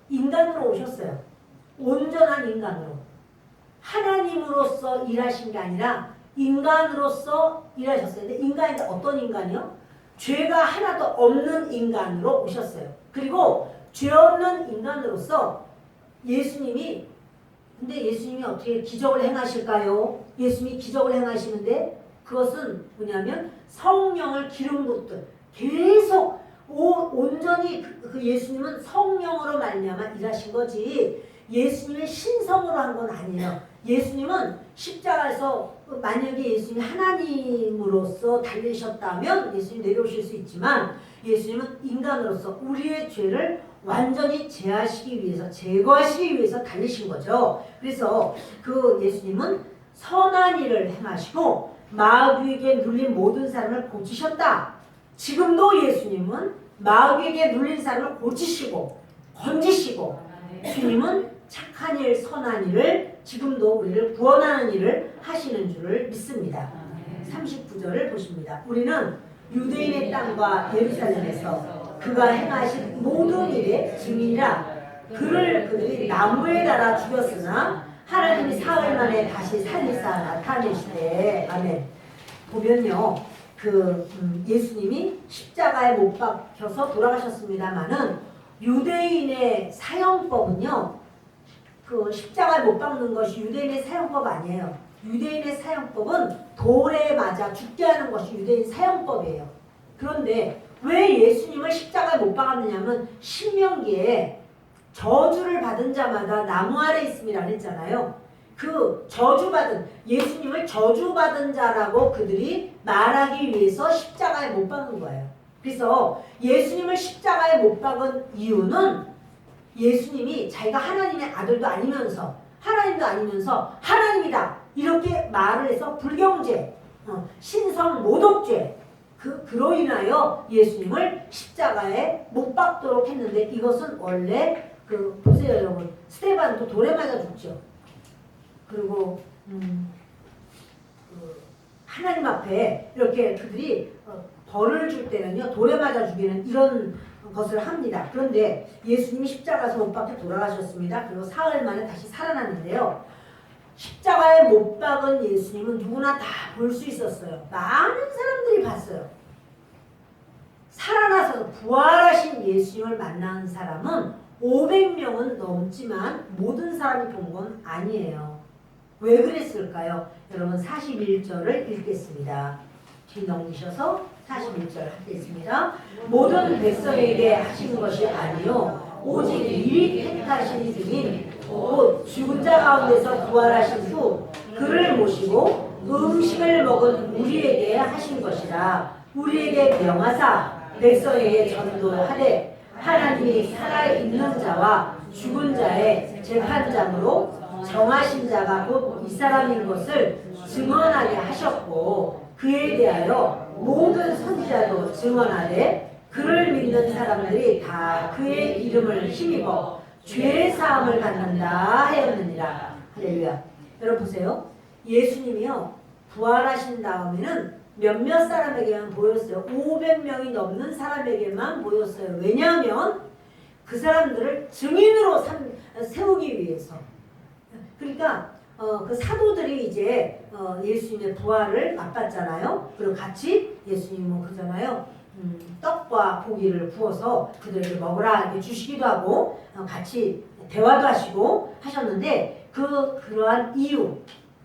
인간으로 오셨어요. 온전한 인간으로. 하나님으로서 일하신 게 아니라 인간으로서 일하셨어요. 근데 인간인데 어떤 인간이요? 죄가 하나도 없는 인간으로 오셨어요. 그리고 죄 없는 인간으로서 예수님이 근데 예수님이 어떻게 기적을 행하실까요? 예수님이 기적을 행하시는데 그것은 뭐냐면 성령을 기름 붓듯 계속 온전히 그 예수님은 성령으로 말미암아 일하신 거지 예수님의 신성으로 한 건 아니에요. 예수님은 십자가에서 만약에 예수님이 하나님으로서 달리셨다면 예수님이 내려오실 수 있지만 예수님은 인간으로서 우리의 죄를 완전히 제하시기 위해서 제거하시기 위해서 달리신 거죠. 그래서 그 예수님은 선한 일을 행하시고 마귀에게 눌린 모든 사람을 고치셨다. 지금도 예수님은 마귀에게 눌린 사람을 고치시고 건지시고 주님은 착한 일, 선한 일을 지금도 우리를 구원하는 일을 하시고 하시는 줄을 믿습니다. 39절을 보십니다. 우리는 유대인의 땅과 예루살렘에서 그가 행하신 모든 일의 증인이라. 그들이 나무에 달아 죽였으나 하나님이 사흘 만에 다시 살리사 나타내시되. 아멘. 보면요, 예수님이 십자가에 못 박혀서 돌아가셨습니다만은 유대인의 사형법은요, 십자가에 못 박는 것이 유대인의 사형법 아니에요. 유대인의 사형법은 돌에 맞아 죽게 하는 것이 유대인 사형법이에요. 그런데 왜 예수님을 십자가에 못 박았느냐면 신명기에 저주를 받은 자마다 나무 아래 있음이라 했잖아요. 예수님을 저주받은 자라고 그들이 말하기 위해서 십자가에 못 박은 거예요. 그래서 예수님을 십자가에 못 박은 이유는 예수님이 자기가 하나님의 아들도 아니면서 하나님도 아니면서 하나님이다 이렇게 말을 해서 불경죄, 신성 모독죄 그로 인하여 예수님을 십자가에 못 박도록 했는데, 이것은 원래 보세요 여러분, 스데반도 돌에 맞아 죽죠. 그리고 하나님 앞에 이렇게 그들이 벌을 줄 때는요 돌에 맞아 죽이는 이런 것을 합니다. 그런데 예수님이 십자가에서 못 박혀 돌아가셨습니다. 그리고 사흘 만에 다시 살아났는데요, 십자가에 못 박은 예수님은 누구나 다 볼 수 있었어요. 많은 사람들이 봤어요. 살아나서 부활하신 예수님을 만난 사람은 500명은 넘지만 모든 사람이 본 건 아니에요. 왜 그랬을까요? 여러분 41절을 읽겠습니다. 뒤넘기셔서 41절 하겠습니다. 모든 백성에게 하신 것이 아니요 오직 미리 택하신 증인 곧 죽은 자 가운데서 부활하신 후 그를 모시고 음식을 먹은 우리에게 하신 것이라. 우리에게 명하사 백성에게 전도하되 하나님이 살아있는 자와 죽은 자의 재판장으로 정하신 자가 곧 이 사람인 것을 증언하게 하셨고, 그에 대하여 모든 선지자도 증언하되 그를 믿는 사람들이 다 그의 이름을 힘입어 죄 사함을 받는다 하였느니라. 할렐루야. 여러분 보세요. 예수님이요 부활하신 다음에는 몇몇 사람에게만 보였어요. 500명이 넘는 사람에게만 보였어요. 왜냐하면 그 사람들을 증인으로 세우기 위해서. 그러니까 그 사도들이 이제 예수님의 부활을 맛봤잖아요. 그리고 같이 예수님 그러잖아요. 떡과 고기를 구워서 그들에게 먹으라 이렇게 주시기도 하고 같이 대화도 하시고 하셨는데, 그러한 이유,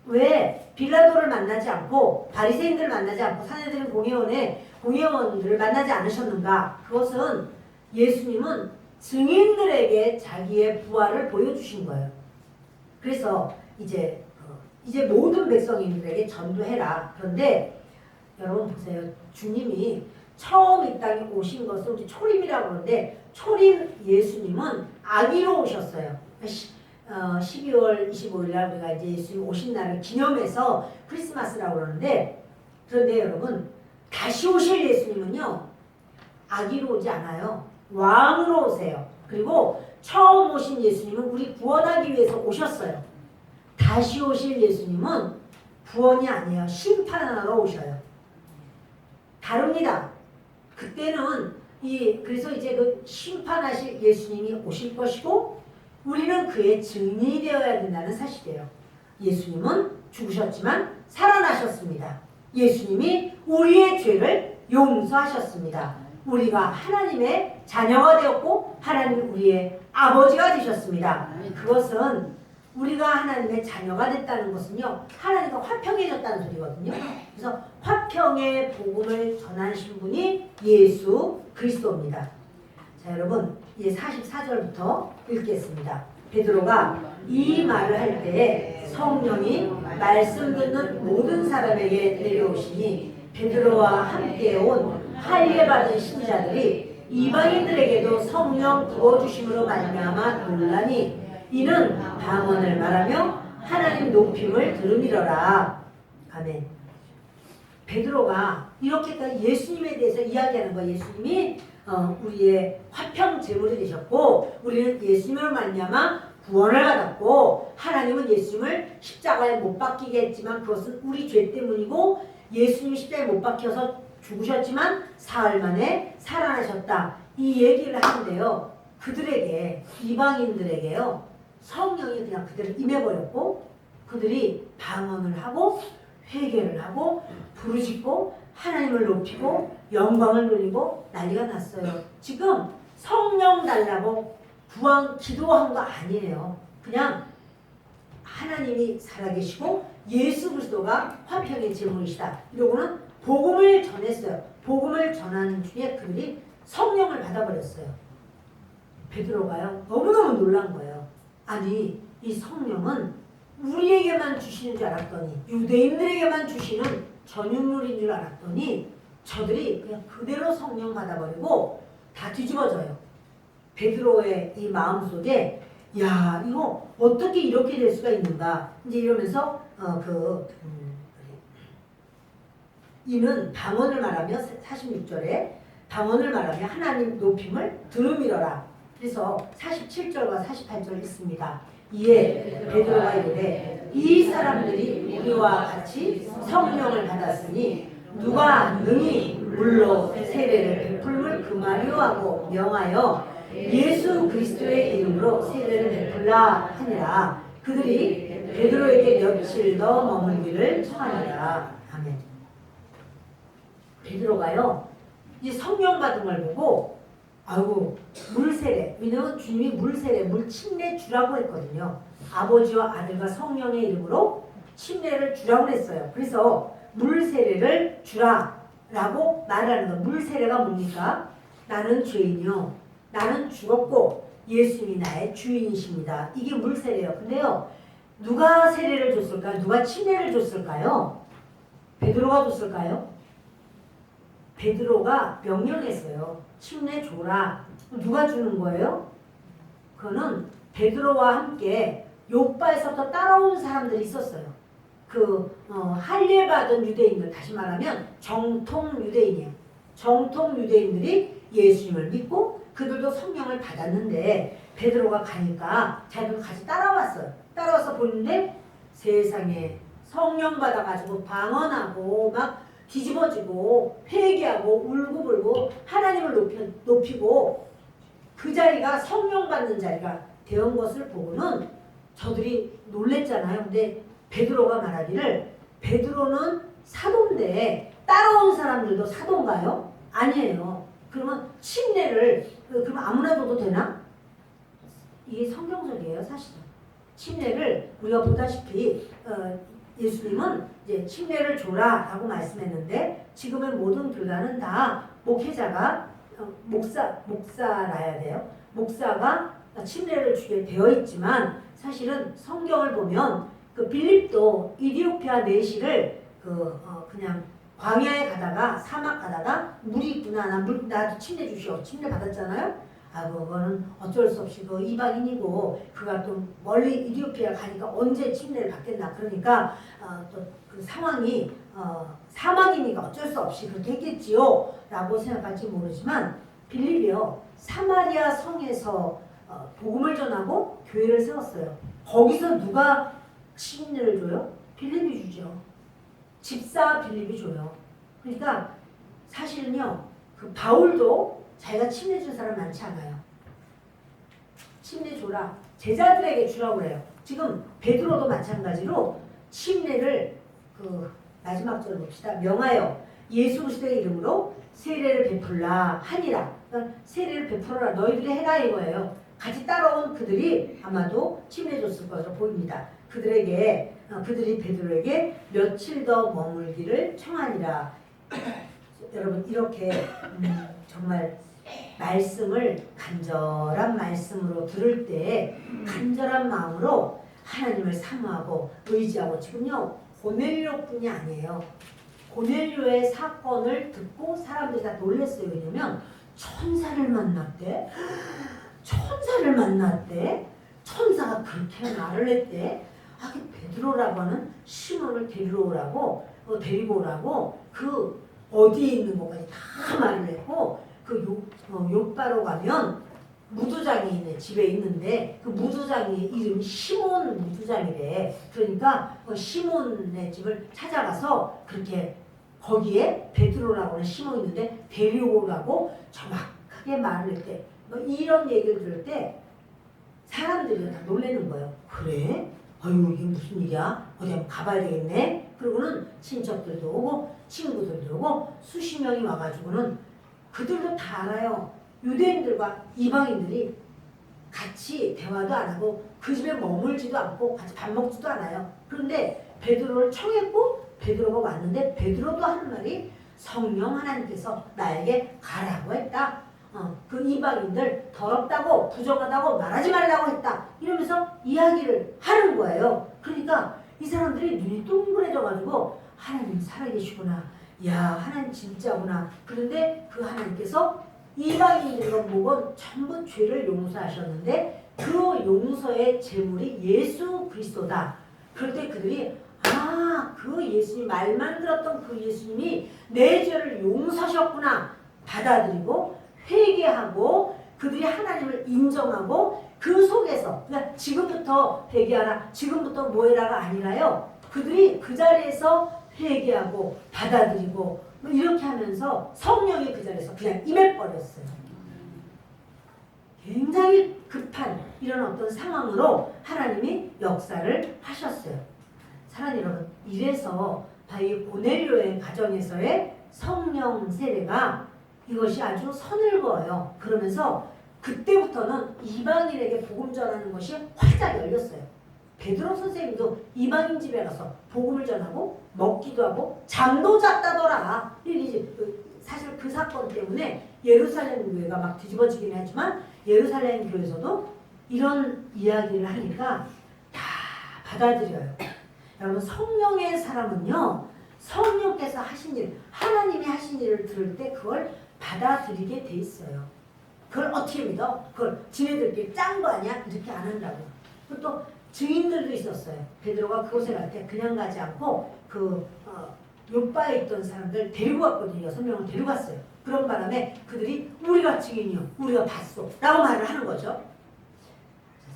왜 빌라도를 만나지 않고 바리새인들을 만나지 않고 산헤드린 공회원들을 만나지 않으셨는가? 그것은 예수님은 증인들에게 자기의 부활을 보여주신 거예요. 그래서 이제 모든 백성인들에게 전도해라. 그런데 여러분 보세요. 주님이 처음 이 땅에 오신 것을 우리 초림이라고 그러는데, 초림 예수님은 아기로 오셨어요. 12월 25일 날 우리가 이제 예수님 오신 날을 기념해서 크리스마스라고 그러는데, 그런데 여러분 다시 오실 예수님은요 아기로 오지 않아요. 왕으로 오세요. 그리고 처음 오신 예수님은 우리 구원하기 위해서 오셨어요. 다시 오실 예수님은 구원이 아니에요. 심판하러 오셔요. 다릅니다. 그때는 그래서 이제 그 심판하실 예수님이 오실 것이고 우리는 그의 증인이 되어야 된다는 사실이에요. 예수님은 죽으셨지만 살아나셨습니다. 예수님이 우리의 죄를 용서하셨습니다. 우리가 하나님의 자녀가 되었고 하나님이 우리의 아버지가 되셨습니다. 그것은 우리가 하나님의 자녀가 됐다는 것은요 하나님과 화평해졌다는 소리거든요. 그래서 화평의 복음을 전하신 분이 예수 그리스도입니다. 자 여러분 이제 44절부터 읽겠습니다. 베드로가 이 말을 할 때에 성령이 말씀 듣는 모든 사람에게 내려오시니 베드로와 함께 온 할례 받은 신자들이 이방인들에게도 성령 부어주심으로 말미암아 놀라니 이는 방언을 말하며 하나님 높임을 들음이러라. 아멘. 베드로가 이렇게까지 예수님에 대해서 이야기하는 거예요. 예수님이 우리의 화평 제물이 되셨고 우리는 예수님을 말미암아 구원을 받았고 하나님은 예수님을 십자가에 못 박히게 했지만 그것은 우리 죄 때문이고 예수님이 십자가에 못 박혀서 죽으셨지만 사흘 만에 살아나셨다. 이 얘기를 하는데요. 그들에게 이방인들에게요. 성령이 그냥 그대로 임해버렸고 그들이 방언을 하고 회개를 하고 부르짖고 하나님을 높이고 영광을 돌리고 난리가 났어요. 지금 성령 달라고 기도한 거 아니에요. 그냥 하나님이 살아계시고 예수 그리스도가 화평의 제물이시다. 이러고는 복음을 전했어요. 복음을 전하는 중에 그들이 성령을 받아버렸어요. 베드로가요. 너무너무 놀란 거예요. 아니 이 성령은 우리에게만 주시는 줄 알았더니 유대인들에게만 주시는 전유물인 줄 알았더니 저들이 그냥 그대로 성령 받아버리고 다 뒤집어져요. 베드로의 이 마음속에 야 이거 어떻게 이렇게 될 수가 있는가 이제 이러면서 이는 방언을 말하며 46절에 방언을 말하며 하나님 높임을 들음이러라. 그래서 47절과 48절 있습니다. 이에 베드로가 이르되 이 사람들이 우리와 같이 성령을 받았으니 누가 능히 물로 세례를 베풀물 금하려 하고 명하여 예수 그리스도의 이름으로 세례를 베풀라 하니라. 그들이 베드로에게 며칠 더 머물기를 청하니라. 아멘. 베드로가요 이 성령 받은 걸 보고 아이고 물세례, 왜냐면 주님이 물세례, 물침례 주라고 했거든요. 아버지와 아들과 성령의 이름으로 침례를 주라고 했어요. 그래서 물세례를 주라라고 말하는 거. 물세례가 뭡니까? 나는 죄인이요. 나는 죽었고 예수님이 나의 주인이십니다. 이게 물세례예요. 근데요. 누가 세례를 줬을까요? 누가 침례를 줬을까요? 베드로가 줬을까요? 베드로가 명령했어요. 침례 줘라. 누가 주는 거예요? 그거는 베드로와 함께 욥바에서부터 따라온 사람들이 있었어요. 할례 받은 유대인들, 다시 말하면 정통 유대인이에요. 정통 유대인들이 예수님을 믿고 그들도 성령을 받았는데 베드로가 가니까 자기도 같이 따라왔어요. 따라와서 보는데 세상에 성령 받아가지고 방언하고 막 뒤집어지고 회개하고 울고불고 하나님을 높이고 그 자리가 성령 받는 자리가 되온 것을 보고는 저들이 놀랬잖아요. 근데 베드로가 말하기를 베드로는 사도인데 따라온 사람들도 사도인가요? 아니에요. 그러면 침례를 그럼 아무나 줘도 되나? 이게 성경적이에요, 사실은. 침례를 우리가 보다시피 예수님은 이제 침례를 줘라라고 말씀했는데 지금의 모든 교단은 다 목회자가 목사라야 돼요. 목사가 침례를 주게 되어 있지만 사실은 성경을 보면 그 빌립도 이디오피아 내시를 그냥 광야에 가다가 사막 가다가 물이 있구나 나도 침례 주시오 침례 받았잖아요. 그거는 어쩔 수 없이 그 이방인이고 그가 또 멀리 이디오피아 가니까 언제 침례를 받겠나 그러니까 또 그 상황이 사막이니까 어쩔 수 없이 그렇게 했겠지요 라고 생각할지 모르지만 빌립이요 사마리아 성에서 복음을 전하고 교회를 세웠어요. 거기서 누가 침례를 줘요? 빌립이 주죠. 집사 빌립이 줘요. 그러니까 사실은요 그 바울도 자기가 침례 준 사람 많지 않아요. 침례 줘라. 제자들에게 주라고 그래요. 지금 베드로도 마찬가지로 침례를 마지막 절 봅시다. 명하여 예수 그리스도의 이름으로 세례를 베풀라 하니라. 그러니까 세례를 베풀어라. 너희들이 해라 이거예요. 같이 따라온 그들이 아마도 침례 줬을 것으로 보입니다. 그들이 베드로에게 며칠 더 머물기를 청하니라. 여러분 이렇게 정말 말씀을 간절한 말씀으로 들을 때 간절한 마음으로 하나님을 사모하고 의지하고 지금요 고넬료뿐이 아니에요. 고넬료의 사건을 듣고 사람들이 다 놀랐어요. 왜냐면 천사를 만났대. 천사가 그렇게 말을 했대. 그 베드로라고 하는 시몬을 데리고 오라고 그 어디에 있는 것까지 다 말을 했고 그 욥바로 가면 무두장이 집에 있는데 그 무두장이 이름이 시몬 무두장이래. 그러니까 그 시몬의 집을 찾아가서 그렇게 거기에 베드로라고 하는 시몬이 있는데 데려오라고 정확하게 말을 할 때 뭐 이런 얘기를 들을 때 사람들이 다 놀라는 거예요. 그래? 아유 이게 무슨 일이야? 어디 한번 가봐야 되겠네. 그러고는 친척들도 오고 친구들도 오고 수십 명이 와가지고는 그들도 다 알아요. 유대인들과 이방인들이 같이 대화도 안 하고 그 집에 머물지도 않고 같이 밥 먹지도 않아요. 그런데 베드로를 청했고 베드로가 왔는데 베드로도 하는 말이 성령 하나님께서 나에게 가라고 했다. 그 이방인들 더럽다고 부정하다고 말하지 말라고 했다. 이러면서 이야기를 하는 거예요. 그러니까 이 사람들이 눈이 동그래져가지고 하나님 살아계시구나. 야 하나님 진짜구나. 그런데 그 하나님께서 이방인들과 목은 전부 죄를 용서하셨는데 그 용서의 제물이 예수 그리스도다. 그럴 때 그들이 그 예수님 말만 들었던 그 예수님이 내 죄를 용서하셨구나 받아들이고 회개하고 그들이 하나님을 인정하고 그 속에서 그러니까 지금부터 회개하라 지금부터 뭐해라가 아니라요. 그들이 그 자리에서 회개하고 받아들이고 뭐 이렇게 하면서 성령이 그 자리에서 그냥 임해버렸어요. 굉장히 급한 이런 어떤 상황으로 하나님이 역사를 하셨어요. 사랑하는 여러분, 이래서 바이 고넬료의 가정에서의 성령 세례가 이것이 아주 선을그어요. 그러면서 그때부터는 이방인에게 복음 전하는 것이 활짝 열렸어요. 베드로 선생님도 이방인 집에 가서 복음을 전하고 먹기도 하고 잠도 잤다더라. 사실 그 사건 때문에 예루살렘 교회가 막 뒤집어지긴 하지만 예루살렘 교회에서도 이런 이야기를 하니까 다 받아들여요. 여러분 성령의 사람은요. 성령께서 하신 일, 하나님이 하신 일을 들을 때 그걸 받아들이게 돼 있어요. 그걸 어떻게 믿어? 그걸 지네들끼리 짠 거 아니야? 이렇게 안 한다고. 또 증인들도 있었어요. 베드로가 그곳에 갈 때 그냥 가지 않고 요바에 있던 사람들 데리고 갔거든요. 6명을 데리고 갔어요. 그런 바람에 그들이 우리가 증인이요. 우리가 봤어. 라고 말을 하는 거죠.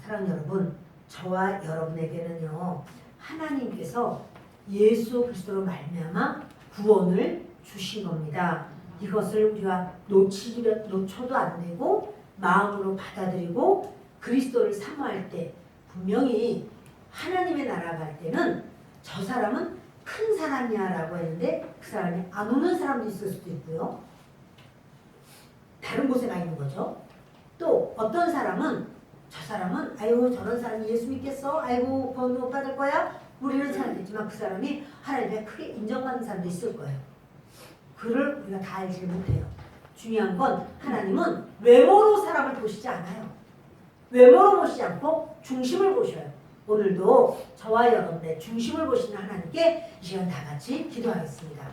사랑하는 여러분, 저와 여러분에게는요. 하나님께서 예수 그리스도로 말미암아 구원을 주신 겁니다. 이것을 우리가 놓쳐도 안 되고 마음으로 받아들이고 그리스도를 사모할 때 분명히 하나님의 나라 갈 때는 저 사람은 큰 사람이야 라고 했는데 그 사람이 안 오는 사람도 있을 수도 있고요. 다른 곳에 가 있는 거죠. 또 어떤 사람은 저 사람은 아이고 저런 사람이 예수 믿겠어? 아이고 구원 못 받을 거야? 우리는 잘 알겠지만 그 사람이 하나님의 크게 인정받는 사람도 있을 거예요. 그를 우리가 다 알지 못해요. 중요한 건 하나님은 외모로 사람을 보시지 않아요. 외모로 보시지 않고 중심을 보셔요. 오늘도 저와 여러분의 중심을 보시는 하나님께 이 시간 다 같이 기도하겠습니다.